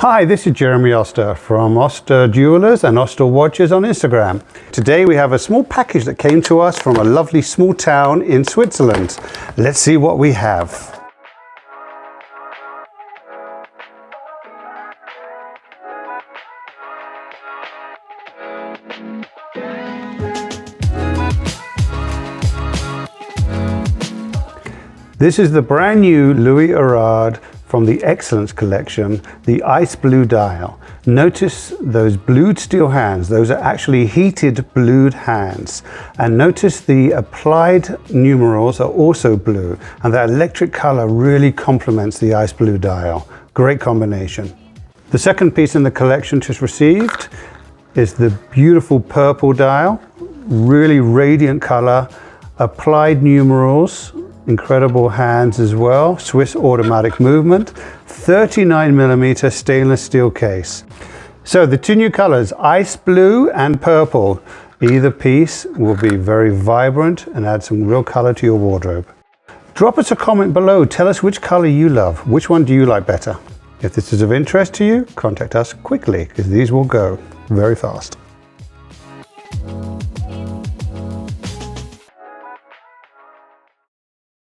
Hi, this is Jeremy Oster from Oster Jewelers and Oster Watches on Instagram. Today we have a small package that came to us from a lovely small town in Switzerland. Let's see what we have. This is the brand new Louis Erard from the Excellence collection, the ice blue dial. Notice those blued steel hands. Those are actually heated blued hands. And notice the applied numerals are also blue, and that electric color really complements the ice blue dial. Great combination. The second piece in the collection just received is the beautiful purple dial. Really radiant color, applied numerals, incredible hands as well, Swiss automatic movement, 39mm stainless steel case. So the two new colors, ice blue and purple. Either piece will be very vibrant and add some real color to your wardrobe. Drop us a comment below, tell us which color you love, which one do you like better? If this is of interest to you, contact us quickly because these will go very fast.